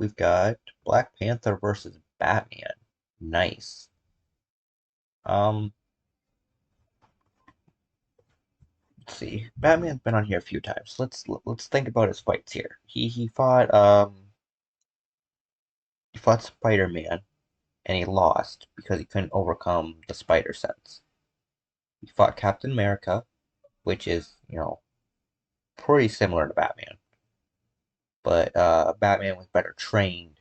we've got Black Panther versus Batman. Nice. Um, let's see. Batman's been on here a few times. Let's think about his fights here. He fought Spider-Man and he lost because he couldn't overcome the spider sense. He fought Captain America, which is, pretty similar to Batman. But Batman was better trained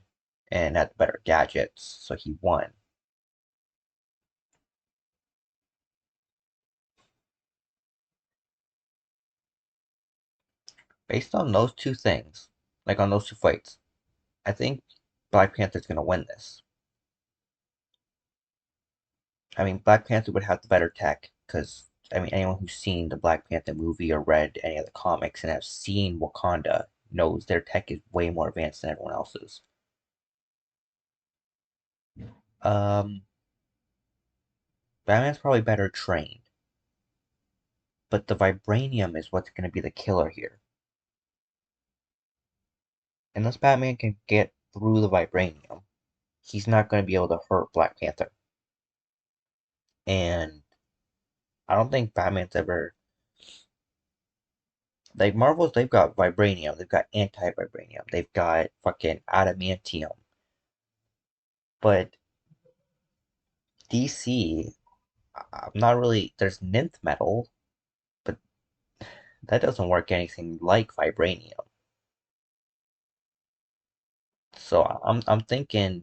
and had better gadgets, so he won. Based on those two things, like on those two fights, I think Black Panther's gonna win this. I mean, Black Panther would have the better tech, because, I mean, anyone who's seen the Black Panther movie or read any of the comics and have seen Wakanda knows their tech is way more advanced than everyone else's. Um, Batman's probably better trained, but the vibranium is what's gonna be the killer here. Unless Batman can get through the vibranium, he's not gonna be able to hurt Black Panther. And I don't think Batman's ever like Marvel's. They've got vibranium, they've got anti-vibranium, they've got fucking adamantium. But DC, I'm not really. There's nth metal, but that doesn't work anything like vibranium. So I'm thinking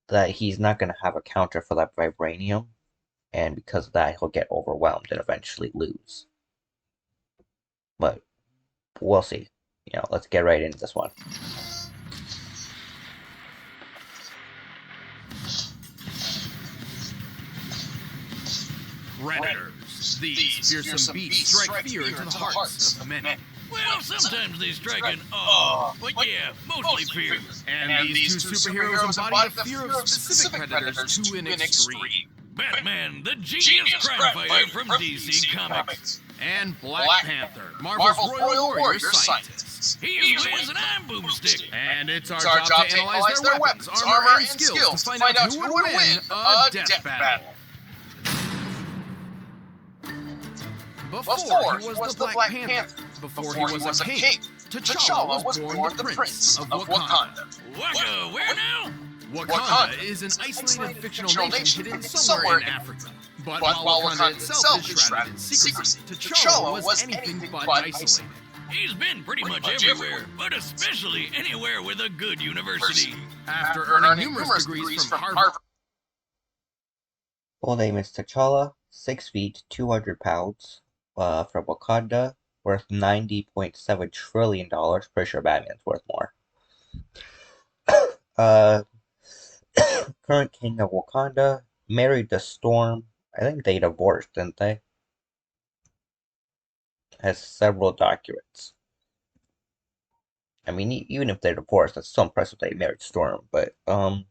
that he's not gonna have a counter for that vibranium, and because of that, he'll get overwhelmed and eventually lose. But we'll see. Let's get right into this one. Predators. These fearsome beasts strike fear into the hearts of many. Well, sometimes they strike an awe, but yeah, mostly fear. And these two superheroes embody the fear of specific predators to an extreme. Batman, the genius crime fighter from DC Comics. And Black Panther, Marvel's Royal Warrior Scientist. He uses an iron boomstick. And it's our job to analyze their weapons, armor, and skills to find out who would win a death battle. Before he was the Black Panther, before he was a king, T'Challa was born the Prince of Wakanda. Waka, where now? Wakanda is an isolated fictional nation hidden somewhere in Africa. But while Wakanda itself is shrouded in secrecy, T'Challa was anything but isolated. He's been pretty much everywhere, but especially anywhere with a good university. After earning numerous degrees from Harvard. Full name is T'Challa, 6 feet, 200 pounds, from Wakanda, worth $90.7 trillion. Pretty sure Batman's worth more. Current king of Wakanda, married to Storm. I think they divorced, didn't they? Has several documents. I mean, even if they're divorced, that's still impressive they married Storm, but, oh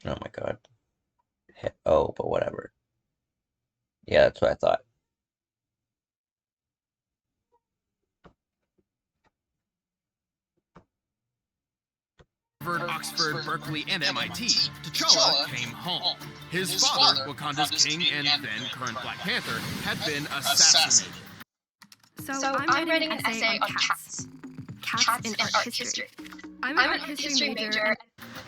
my god. Oh, but whatever. Yeah, that's what I thought. Harvard, Oxford, Berkeley, and MIT, T'Challa came home. His father, Wakanda's king and then current Black Panther, had been assassinated. So I'm writing an essay on cats. Cats in art history. I'm an art history major.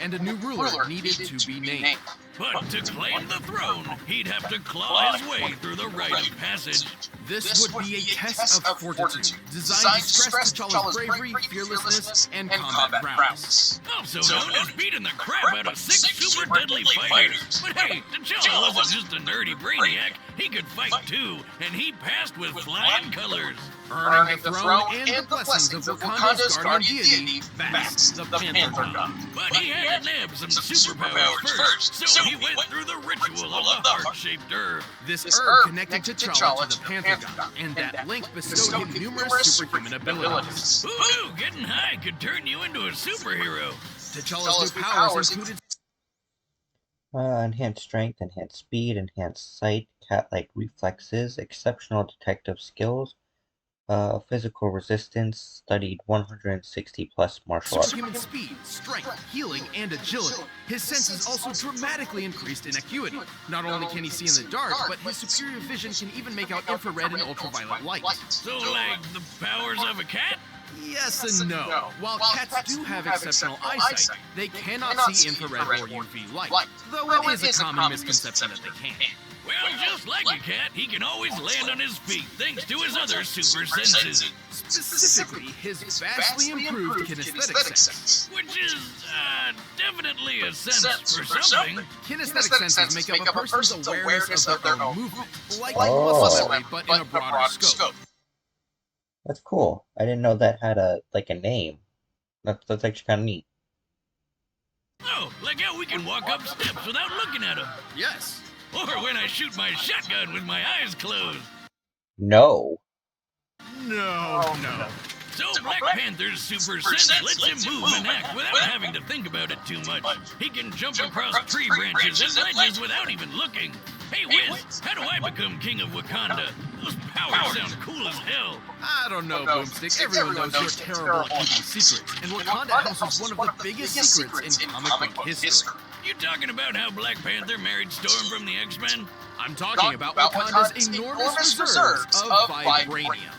And a new ruler needed to be named. But to claim the throne, he'd have to claw his way through the rite of passage. This would be a test of fortitude, designed to stress T'Challa's bravery, fearlessness, and combat prowess. Also known as beating the crap out of 6 super deadly fighters. But hey, T'Challa wasn't just a nerdy brainiac. He could fight too, and he passed with flying colors. earning the throne and the blessings of Wakanda's guardian deity, Bast, the Panther god. But he had to nab some superpowers first, so he went through the ritual of the heart-shaped herb. This herb connected T'Challa to the Panther god, and that link bestowed him numerous superhuman abilities. Who knew getting high could turn you into a superhero? T'Challa's new powers included enhanced strength, enhanced speed, enhanced sight, cat-like reflexes, exceptional detective skills, physical resistance, studied 160 plus martial arts. superhuman speed, strength, healing, and agility. His senses also dramatically increased in acuity. Not only can he see in the dark, but his superior vision can even make out infrared and ultraviolet light. So like the powers of a cat? Yes and no. While cats do have exceptional eyesight, they cannot see infrared or UV light, though it is a common misconception that they can. Well, just like a cat, he can always land on his feet thanks to his other super senses. Specifically, his vastly improved kinesthetic sense. Which is, definitely a sense for something. Kinesthetic senses make up a person's awareness of their own movement, like Oh. muscle memory, but in a broader scope. That's cool. I didn't know that had a name. That's actually kind of neat. Oh, like how we can walk up steps without looking at them. Yes. Or when I shoot my shotgun with my eyes closed. No. No. So Black Panther's super sense lets him move and act without having to think about it too much. He can jump across tree branches and ledges without even looking. Hey Wiz, how do I become king of Wakanda? Those powers sound cool as hell. I don't know, Boomstick. Everyone knows you're terrible at keeping secrets, and Wakanda houses one of the biggest secrets in comic book history. You talking about how Black Panther married Storm from the X-Men? I'm talking about Wakanda's enormous reserves of vibranium.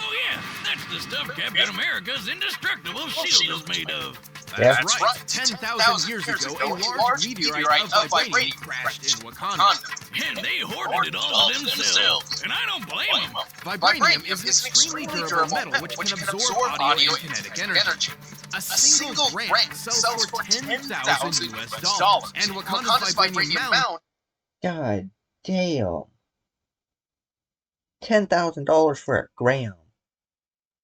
Oh yeah, that's the stuff Captain America's indestructible shield is made of. That's right. 10,000 years ago, a large meteorite of vibranium crashed in Wakanda. And they hoarded it all to themselves. And I don't blame them. Vibranium is an extremely durable metal which can absorb audio and kinetic energy. A single gram sells for 10,000 US dollars. And Wakanda's vibranium mount. God damn. $10,000 for a gram.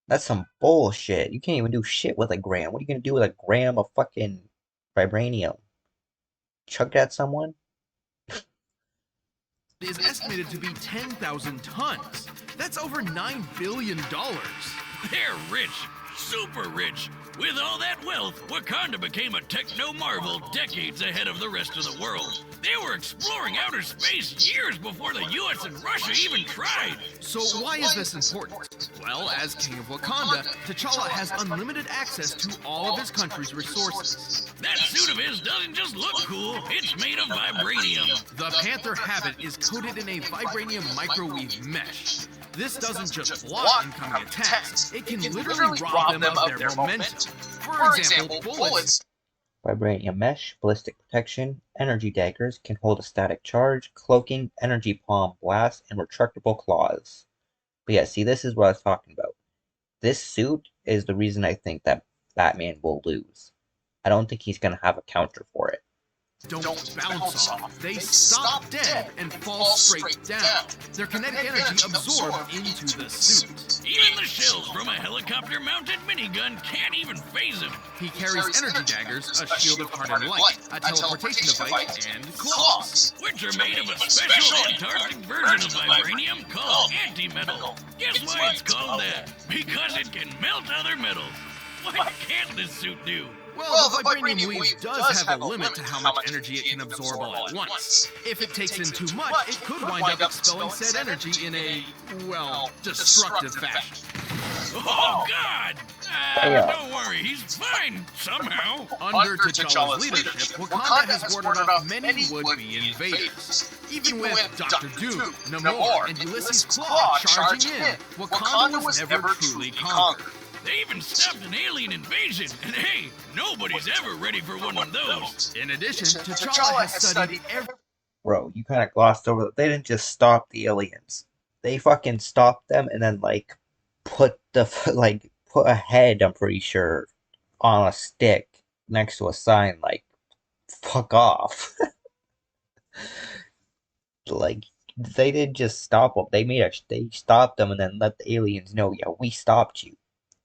That's some bullshit. You can't even do shit with a gram. What are you gonna do with a gram of fucking vibranium? Chuck it at someone? Is estimated to be 10,000 tons. That's over $9 billion. They're rich. Super rich. With all that wealth, Wakanda became a techno marvel decades ahead of the rest of the world. They were exploring outer space years before the US and Russia even tried. So why is this important? Well, as King of Wakanda, T'Challa has unlimited access to all of his country's resources. That suit of his doesn't just look cool, it's made of vibranium. The Panther habit is coated in a vibranium microwave mesh. This doesn't just block incoming attacks, it can literally rob them of their momentum. For example, bullets. Vibranium mesh, ballistic protection, energy daggers can hold a static charge, cloaking, energy palm blast, and retractable claws. But yeah, see, this is what I was talking about. This suit is the reason I think that Batman will lose. I don't think he's gonna have a counter for it. Don't bounce off. They stop dead and fall straight down. Their kinetic energy absorbed into the suit. Even the shells from a helicopter-mounted minigun can't even phase him. He carries energy daggers, a shield of hardened light, a teleportation device, and claws. Which are made of a special Antarctic version of vibranium called antimetal. Guess why it's called that? Because it can melt other metals. What can't this suit do? Well, the vibranium weave does have a limit to how much energy it can absorb all at once. If it takes in too much, it could wind up expelling said energy in a, well, destructive fashion. Oh, God! Don't worry, he's fine, somehow. Under T'Challa's leadership, Wakanda has warded off many would-be invaders. Even with Dr. Doom, Namor, and Ulysses Claw charging in, Wakanda was never truly conquered. They even stopped an alien invasion, and hey, nobody's ever ready for one of those. In addition, T'Challa has studied every... Bro, you kind of glossed over that. They didn't just stop the aliens. They fucking stopped them and then, put a head, I'm pretty sure, on a stick next to a sign, fuck off. They didn't just stop them. They stopped them and then let the aliens know, yeah, we stopped you.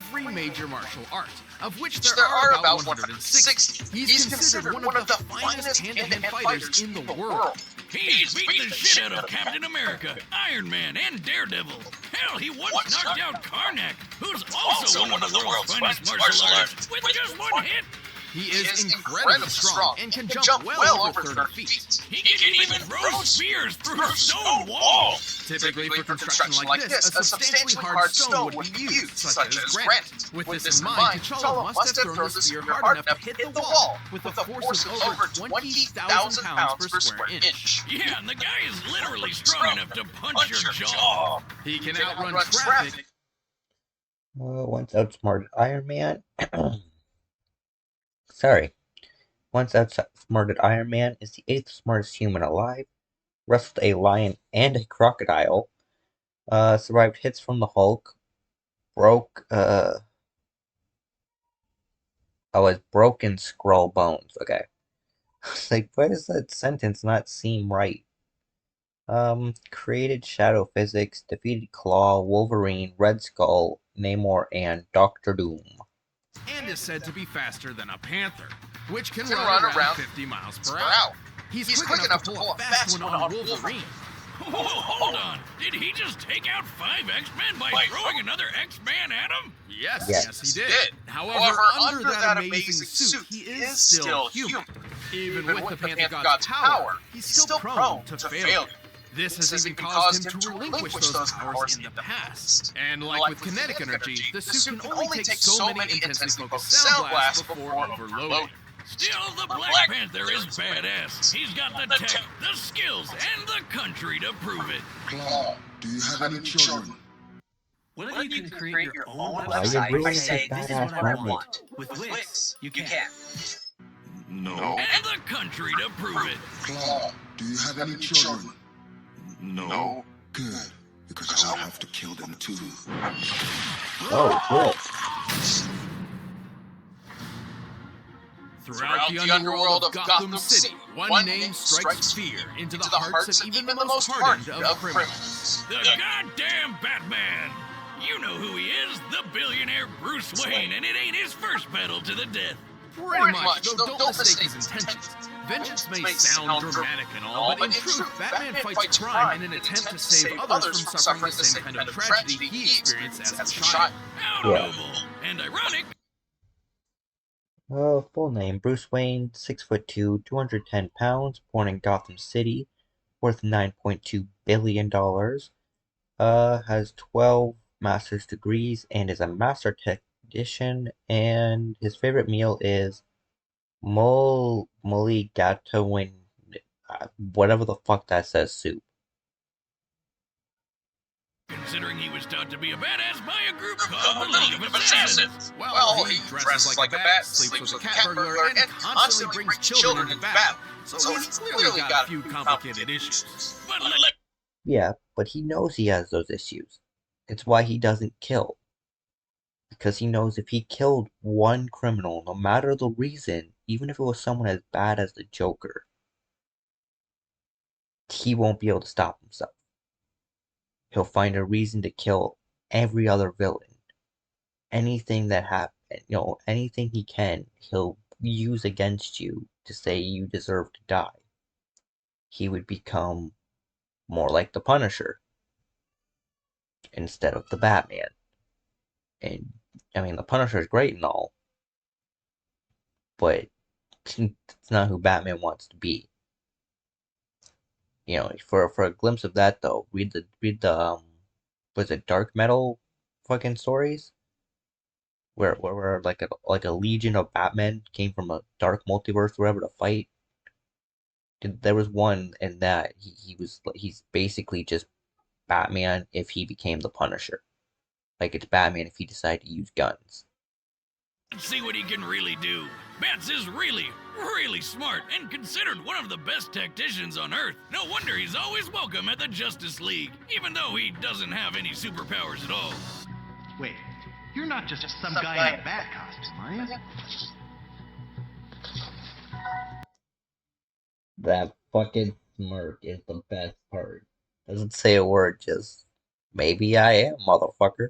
Every major martial art, of which there are about 160. He's considered one of the finest hand-to-hand fighters in the world. He's beat the shit out of Captain America, Iron Man, and Daredevil. Hell, he once knocked out Karnak, who's also one of the world's finest martial artists, with just one hit. He is incredibly strong and can jump well over 30 feet. He can even throw spears through stone walls. Typically for construction like this, a substantially hard stone would be used, such as granite. With this in mind, T'Challa must have thrown the spear hard enough to hit the wall, with a force of over 20,000 pounds per square inch. Yeah, and the guy is literally strong enough to punch your jaw. He can outrun traffic. Once outsmarted Iron Man. Sorry. Once outsmarted Iron Man is the 8th smartest human alive. Wrestled a lion and a crocodile. Survived hits from the Hulk. Broke, broken scroll bones. Okay. Like, why does that sentence not seem right? Created Shadow Physics, defeated Claw, Wolverine, Red Skull, Namor, and Doctor Doom. And is said to be faster than a Panther, which can run around 50 miles per hour. He's quick enough to pull a fast one on Wolverine. Whoa, hold on. Did he just take out 5 X-Men by throwing another X-Man at him? Yes, he did. However, under that amazing suit, he is still human. Even with the Panther God's power, he's still prone to failure. This has even caused him to relinquish those powers in the past. And like with kinetic energy, the suit can only take so many intensely focused sound blasts before overloading. Still, the Black Panther is badass. He's got the tech, the skills, and the country to prove it. Claw, do you have any children? What if you can create your own Wow, website you're really and say, a this is badass what I moment. want? With Wix, you can. No. And the country to prove it. Claw, do you have any children? No. Good, because I'll have to kill them too. Oh, cool. Throughout the underworld of Gotham City, one name strikes fear into the hearts of even the most hardened of criminals. The goddamn Batman! You know who he is, the billionaire Bruce Wayne, and it ain't his first battle to the death. Pretty much, though don't mistake his intentions. Vengeance may sound dramatic and all, but in truth, Batman fights crime in an attempt to save others from suffering the same kind of tragedy he experienced as a child. How noble and ironic. Full name, Bruce Wayne, 6'2", 210 pounds, born in Gotham City, worth $9.2 billion, has 12 master's degrees, and is a master technician, and his favorite meal is mulligatawin, whatever the fuck that says, soup. Considering he was taught to be a badass by a group called the League of Assassins. Well, he dresses like a bat, sleeps with a cat burglar, and constantly brings children into battle. So he's clearly got a few complicated issues. Yeah, but he knows he has those issues. It's why he doesn't kill. Because he knows if he killed one criminal, no matter the reason, even if it was someone as bad as the Joker, he won't be able to stop himself. He'll find a reason to kill every other villain. Anything that happened, anything he can, he'll use against you to say you deserve to die. He would become more like the Punisher instead of the Batman. And, I mean, the Punisher is great and all, but it's not who Batman wants to be. For a glimpse of that though, read the was it Dark Metal fucking stories? Where like a legion of Batmen came from a dark multiverse wherever to fight. There was one in that he's basically just Batman if he became the Punisher. Like it's Batman if he decided to use guns. Let's see what he can really do. Bats is really, really smart and considered one of the best tacticians on Earth. No wonder he's always welcome at the Justice League, even though he doesn't have any superpowers at all. Wait, you're not just some guy in a bat costume, are you? That fucking smirk is the best part. Doesn't say a word, just maybe I am, motherfucker.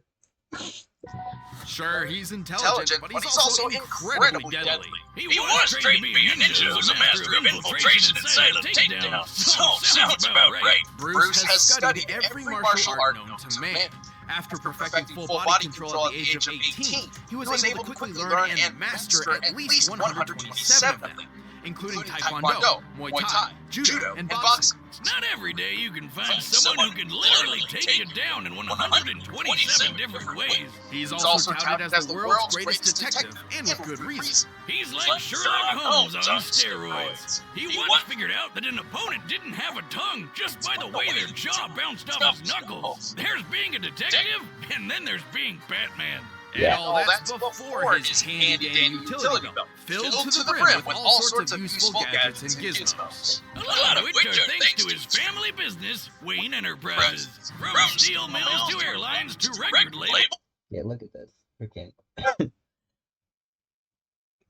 Sure, he's intelligent, but he's also incredibly deadly. He was trained to be a ninja as a master of infiltration and silent takedown. So, sounds about right. Bruce has studied every martial art known to man. After perfecting full body control at the age of 18, he was able to quickly learn and master at least 127 of them, including Taekwondo, Muay Thai, Judo, and boxing. It's not every day you can find someone who can literally take you down in 127 different ways. He's also touted as the world's greatest detective, and with good reason. He's like Sherlock Holmes on steroids. He once figured out that an opponent didn't have a tongue just by the way their jaw bounced off his knuckles. There's being a detective, and then there's being Batman. Yeah. And all that's before his handy-dandy utility belt, filled to the brim with all sorts of useful gadgets and gizmos. A lot of which are thanks to his family business, Wayne Enterprises. From steel mills to airlines to record labels. Yeah, look at this. Freaking.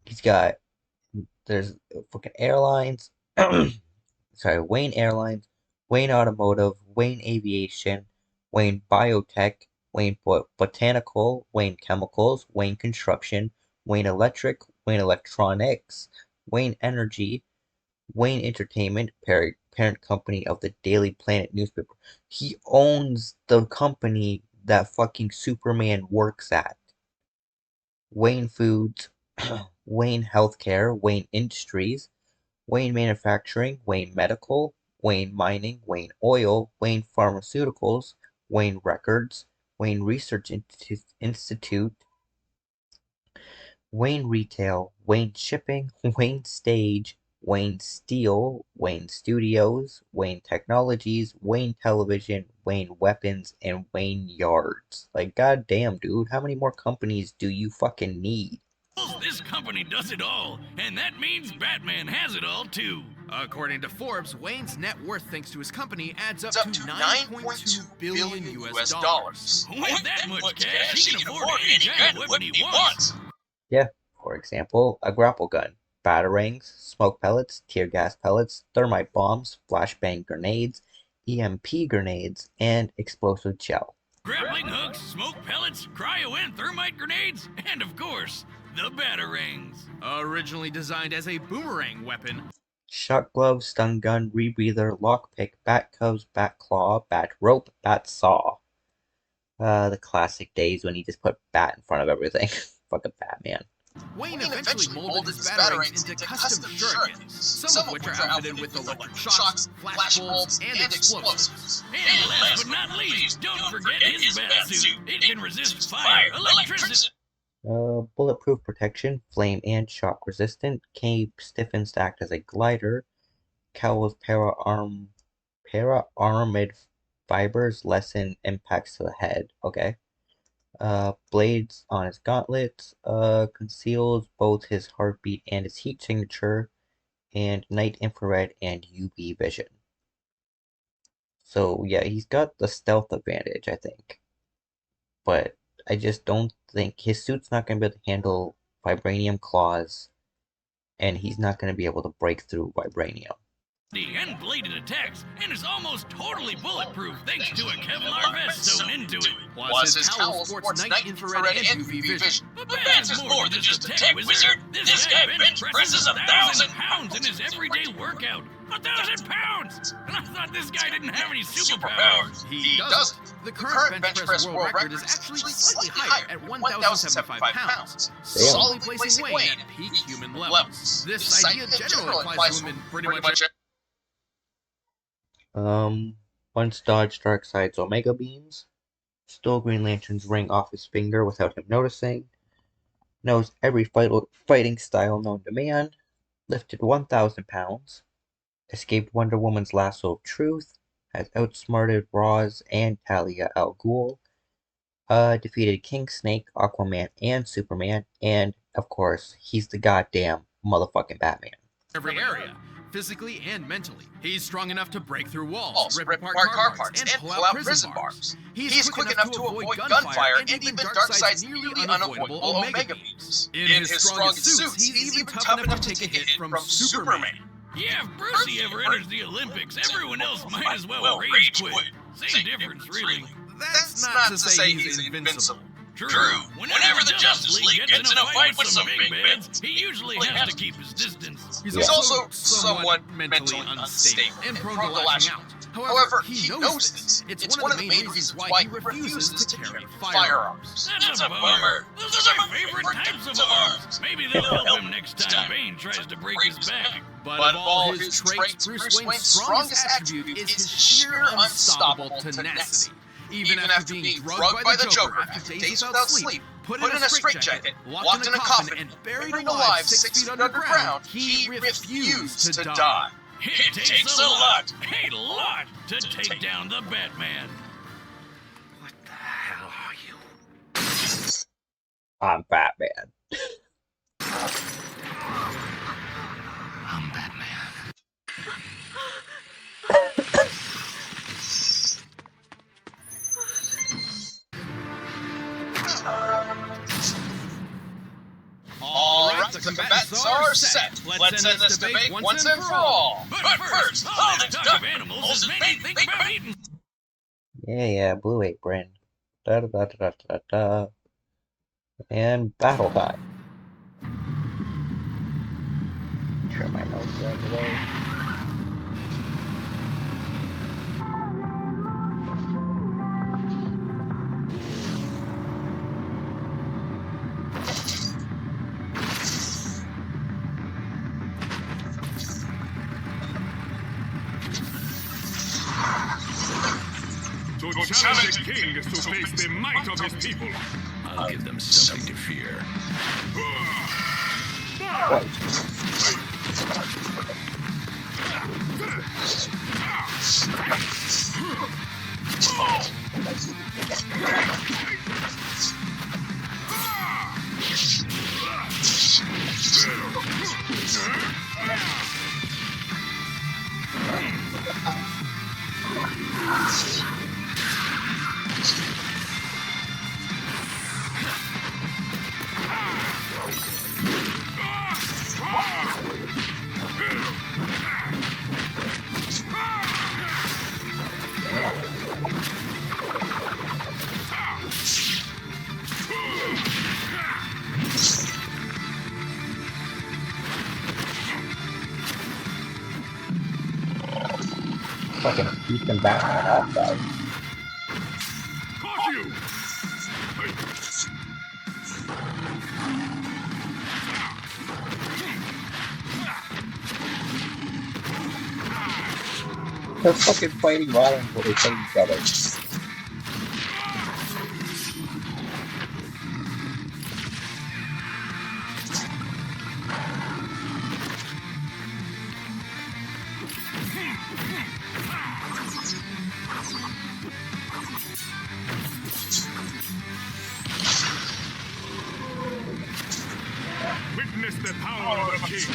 He's got. There's fucking airlines. Sorry, Wayne Airlines, Wayne Automotive, Wayne Aviation, Wayne Biotech, Wayne Botanical, Wayne Chemicals, Wayne Construction, Wayne Electric, Wayne Electronics, Wayne Energy, Wayne Entertainment, parent company of the Daily Planet newspaper. He owns the company that fucking Superman works at. Wayne Foods, Wayne Healthcare, Wayne Industries, Wayne Manufacturing, Wayne Medical, Wayne Mining, Wayne Oil, Wayne Pharmaceuticals, Wayne Records, Wayne Research Institute, Wayne Retail, Wayne Shipping, Wayne Stage, Wayne Steel, Wayne Studios, Wayne Technologies, Wayne Television, Wayne Weapons, and Wayne Yards. Like, goddamn, dude, how many more companies do you fucking need? This company does it all, and that means Batman has it all too. According to Forbes, Wayne's net worth thanks to his company adds up to $9.2 billion US dollars. With that much cash, he can afford any kind of weapon he wants. Yeah, for example, a grapple gun, batarangs, smoke pellets, tear gas pellets, thermite bombs, flashbang grenades, EMP grenades, and explosive gel. Grappling hooks, smoke pellets, cryo and thermite grenades, and of course, the batarangs. Originally designed as a boomerang weapon, Shot glove, stun gun, rebreather, lockpick, bat cubs, bat claw, bat rope, bat saw. The classic days when he just put bat in front of everything. Fucking Batman. Wayne eventually molded his batarangs into custom shurikens, some of which are outfitted with electric shocks, flashbulbs, and explosives. And last but not least, don't forget his bat suit. It can resist fire, electricity. Bulletproof protection, flame and shock resistant, cape stiffens to act as a glider, cowl's para-armored fibers lessen impacts to the head. Okay. Blades on his gauntlets, conceals both his heartbeat and his heat signature, and night infrared and UV vision. So yeah, he's got the stealth advantage, I think. But I just don't think his suit's not going to be able to handle vibranium claws, and he's not going to be able to break through vibranium. And bladed attacks, and is almost totally bulletproof thanks to a Kevlar vest sewn into it. Plus, his cowl sports night infrared and UV vision. But Bats is more than just a tech wizard. This guy bench presses 1,000 pounds in his everyday workout. 1,000 pounds! And I thought this guy didn't have any superpowers. He doesn't. The current bench press world record is actually slightly higher at 1,075 pounds, solidly placing Wayne at peak human levels. This idea generally applies to women pretty much. Once dodged Darkseid's Omega beams, stole Green Lantern's ring off his finger without him noticing, knows every fighting style known to man, lifted 1,000 pounds, escaped Wonder Woman's lasso of truth, has outsmarted Roz and Talia al Ghul, defeated King Snake, Aquaman, and Superman, and, of course, he's the goddamn motherfucking Batman. Every area, physically and mentally. He's strong enough to break through walls, rip apart car parts, and pull out prison bars. He's quick enough to avoid gunfire and even Darkseid's nearly unavoidable Omega beams. In his strongest suits, he's even tough enough to take a hit from Superman. Yeah, if Brucey ever enters the Olympics, everyone else might as well rage quit. Same difference, really. That's not to say he's invincible. True. Whenever the Justice League gets in a fight with some big bads, he usually has to keep his distance. He's also somewhat mentally unstable and prone to lashing out. However, he knows this. It's one of the main reasons why he refuses to carry firearms. That's a bummer. Those are my favorite types of arms. Maybe they'll help him next time Bane tries to break his back. But of all his traits, Bruce Wayne's strongest attribute is his sheer unstoppable tenacity. Even after being drugged by the Joker after days without sleep, put in a straitjacket, locked in a coffin, and buried alive 6 feet underground, he refused to die. It takes a lot to take down the Batman. What the hell are you? I'm Batman. I'm Batman. Alright, the combatants are set. Let's end this debate once and for all. But first, all this talk of animals has made me think about eating. Yeah, Blue Apron. Da da da da da da. And battle time. Sure, my notes are today. To challenge the king is to face the might of his people. I'll give them something to fear. Fucking keep them Batman off, guys. Caught you! They're fucking fighting violence while they fight each other. Witness the power of the king.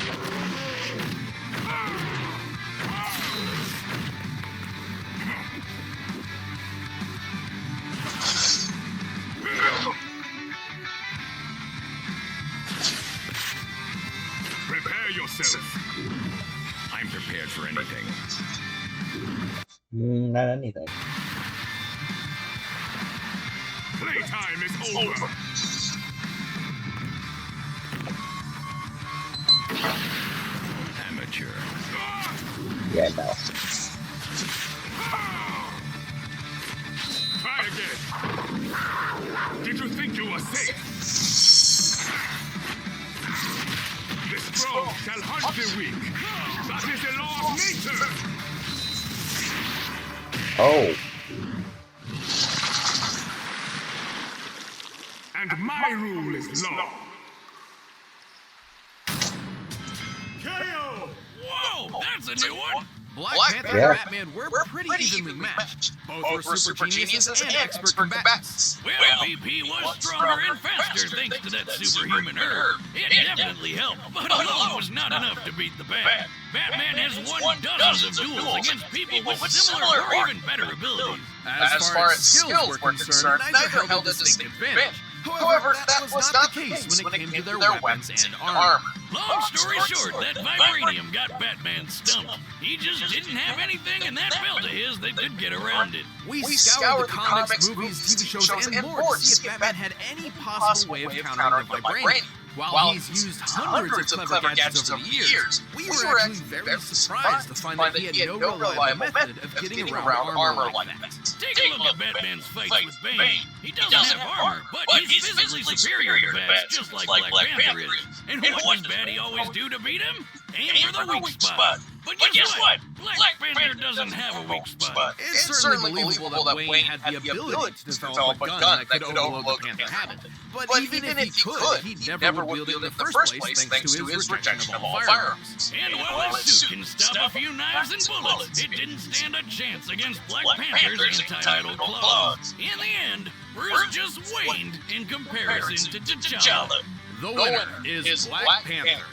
Prepare yourself. I'm prepared for anything. Not anything. Playtime is over. Amateur. Yeah, no. Try again. Did you think you were safe? The strong shall hunt the weak. That is the law of nature. Oh. And my rule is law. KO! Whoa, that's a new one. Black Panther Yeah. and Batman were pretty evenly matched. Both were super geniuses and expert combatants. Well, BP was stronger and faster thanks to that superhuman herb. It definitely helped, but alone was not enough to beat the Bat. Batman has won dozens of duels against people with similar or even better abilities. As far as skills were concerned, neither held a distinct advantage. However, that was not the case when it came to their weapons and armor. Long story short, that vibranium got Batman stumped. He just didn't have anything in that belt of his that could get around it. We scoured the comics, movies, TV shows, and more to see if Batman had any possible way of countering the vibranium. While he's used hundreds of clever gadgets over the years, we were actually very surprised to find that he had no reliable method of getting around armor like that. Take a look at Batman's fights with Bane. He doesn't have armor, but he's physically superior to Bats, just like Black Panther is. And what does Batty always do to beat him? Aim for the weak spot. But guess what? Black Panther doesn't have a weak spot. It's certainly believable that Wayne had the ability to develop a gun that could overload the Panther habit. But even if he could, he never would wield it in the first place thanks to his rejection of all firearms. And while his suit can stop a few knives and bullets, it didn't stand a chance against Black Panther's anti-metal claws. In the end, Bruce just waned in comparison to T'Challa. The winner is Black Panther.